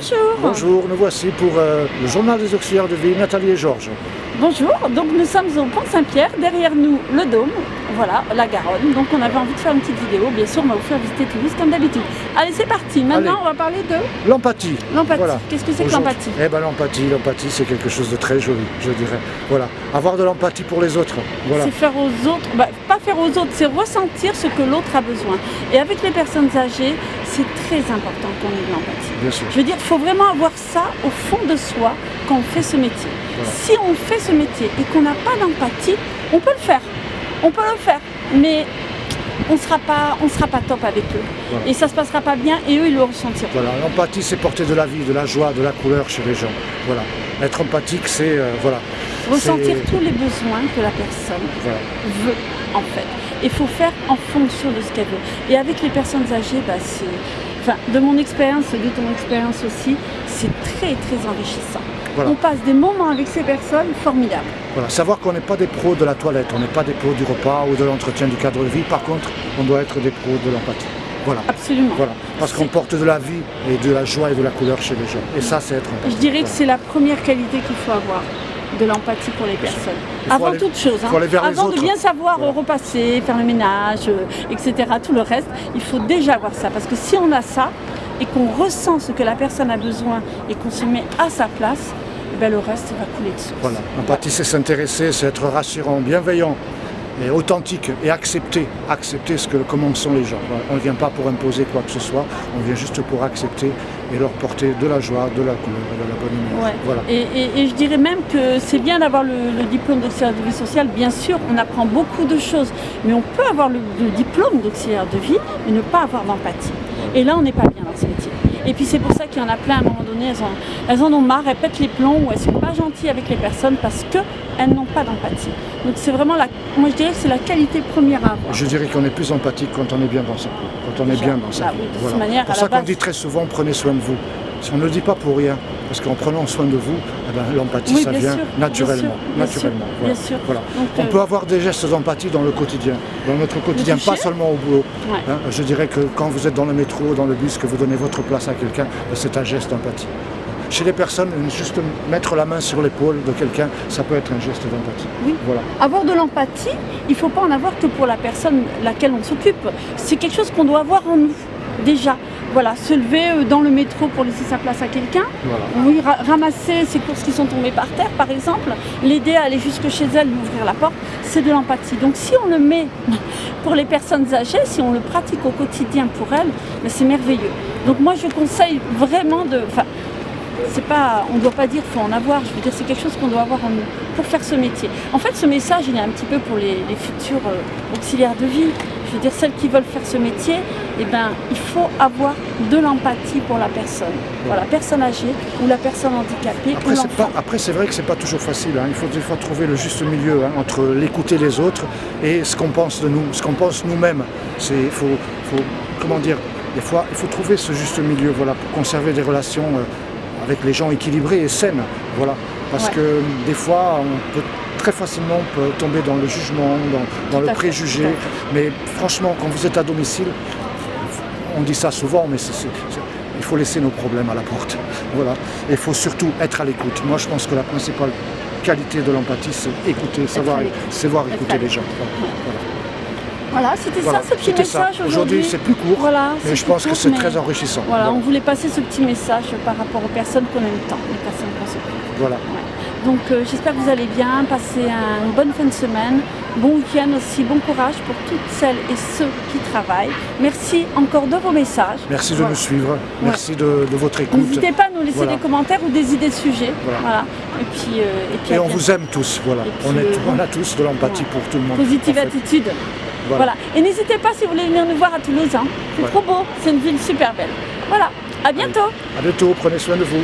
Bonjour. Bonjour, nous voici pour le journal des auxiliaires de vie, Nathalie et Georges. Bonjour, donc nous sommes au Pont Saint-Pierre, derrière nous le Dôme, voilà, la Garonne. Donc on avait envie de faire une petite vidéo, bien sûr on va vous faire visiter Toulouse comme d'habitude. Allez c'est parti, maintenant on va parler de... L'empathie. L'empathie, Voilà. Qu'est-ce que c'est que l'empathie? Eh ben l'empathie c'est quelque chose de très joli, je dirais. Voilà, avoir de l'empathie pour les autres. Voilà. C'est faire aux autres, pas faire aux autres, c'est ressentir ce que l'autre a besoin. Et avec les personnes âgées, c'est très important qu'on ait de l'empathie. Bien sûr. Je veux dire, il faut vraiment avoir ça au fond de soi quand on fait ce métier. Voilà. Si on fait ce métier et qu'on n'a pas d'empathie, on peut le faire. On peut le faire, mais on ne sera pas top avec eux. Voilà. Et ça ne se passera pas bien et eux, ils le ressentiront. Voilà, l'empathie c'est porter de la vie, de la joie, de la couleur chez les gens. Voilà. Être empathique c'est voilà. Ressentir tous les besoins que la personne veut en fait. Il faut faire en fonction de ce qu'elle veut. Et avec les personnes âgées, de mon expérience, de ton expérience aussi, c'est très très enrichissant. Voilà. On passe des moments avec ces personnes formidables. Voilà, savoir qu'on n'est pas des pros de la toilette, on n'est pas des pros du repas ou de l'entretien du cadre de vie. Par contre, on doit être des pros de l'empathie. Voilà. Absolument. Voilà. Parce qu'on porte de la vie et de la joie et de la couleur chez les gens. Et ça, c'est être empathique. Je dirais que c'est la première qualité qu'il faut avoir, de l'empathie pour les personnes. Avant toute chose, avant de bien savoir repasser, faire le ménage, etc., tout le reste, il faut déjà avoir ça. Parce que si on a ça et qu'on ressent ce que la personne a besoin et qu'on se met à sa place, le reste va couler de source. Voilà. L'empathie, c'est s'intéresser, c'est être rassurant, bienveillant, et authentique et accepter comment sont les gens. On ne vient pas pour imposer quoi que ce soit, on vient juste pour accepter et leur porter de la joie, de la couleur, de la bonne humeur. Ouais. Voilà. Et je dirais même que c'est bien d'avoir le diplôme d'auxiliaire de vie sociale, bien sûr, on apprend beaucoup de choses, mais on peut avoir le diplôme d'auxiliaire de vie et ne pas avoir d'empathie. Et là, on n'est pas bien dans ce métier. Et puis c'est pour ça qu'il y en a plein, à un moment donné, elles en ont marre, elles pètent les plombs ou elles ne sont pas gentilles avec les personnes parce qu'elles n'ont pas d'empathie. Donc c'est vraiment, moi je dirais que c'est la qualité première à avoir. Je dirais qu'on est plus empathique quand on est bien dans sa peau, quand on est bien dans sa vie. Oui, de manière, c'est pour ça qu'on dit très souvent, prenez soin de vous. Si on ne le dit pas pour rien, parce qu'en prenant soin de vous, l'empathie ça vient naturellement. Bien sûr. Voilà. Donc, on peut avoir des gestes d'empathie dans le quotidien, dans notre quotidien, pas seulement au boulot. Ouais. Je dirais que quand vous êtes dans le métro, dans le bus, que vous donnez votre place à quelqu'un, c'est un geste d'empathie. Chez les personnes, juste mettre la main sur l'épaule de quelqu'un, ça peut être un geste d'empathie. Oui. Voilà. Avoir de l'empathie, il ne faut pas en avoir que pour la personne laquelle on s'occupe. C'est quelque chose qu'on doit avoir en nous, déjà. Voilà, se lever dans le métro pour laisser sa place à quelqu'un, oui, ramasser ses courses qui sont tombées par terre, par exemple, l'aider à aller jusque chez elle, lui ouvrir la porte, c'est de l'empathie. Donc si on le met pour les personnes âgées, si on le pratique au quotidien pour elles, c'est merveilleux. Donc moi je conseille vraiment on ne doit pas dire qu'il faut en avoir, je veux dire c'est quelque chose qu'on doit avoir en nous pour faire ce métier. En fait ce message il est un petit peu pour les futurs auxiliaires de vie, je veux dire celles qui veulent faire ce métier, il faut avoir de l'empathie pour la personne, la personne âgée ou la personne handicapée ou l'enfant. Après c'est vrai que c'est pas toujours facile, il faut des fois trouver le juste milieu entre l'écouter les autres et ce qu'on pense de nous, ce qu'on pense nous-mêmes. Il faut comment dire, des fois il faut trouver ce juste milieu pour conserver des relations avec les gens équilibrés et saines, parce que des fois on peut très facilement tomber dans le jugement, dans le préjugé, mais franchement quand vous êtes à domicile, on dit ça souvent, mais il faut laisser nos problèmes à la porte, et il faut surtout être à l'écoute. Moi je pense que la principale qualité de l'empathie c'est écouter, savoir écouter les gens. Voilà, c'était ça ce petit message aujourd'hui. C'est plus court, mais je pense que c'est très enrichissant. On voulait passer ce petit message par rapport aux personnes qu'on aime tant, les personnes qu'on s'occupe. Voilà. Donc j'espère que vous allez bien, passer une bonne fin de semaine, bon week-end aussi, bon courage pour toutes celles et ceux qui travaillent. Merci encore de vos messages. Merci de nous suivre, merci de votre écoute. N'hésitez pas à nous laisser des commentaires ou des idées de sujets. Et on vous aime tous, on a tous de l'empathie pour tout le monde. Positive attitude. Voilà. Et n'hésitez pas si vous voulez venir nous voir à Toulouse. C'est trop beau, c'est une ville super belle. Voilà, à bientôt. À bientôt, prenez soin de vous.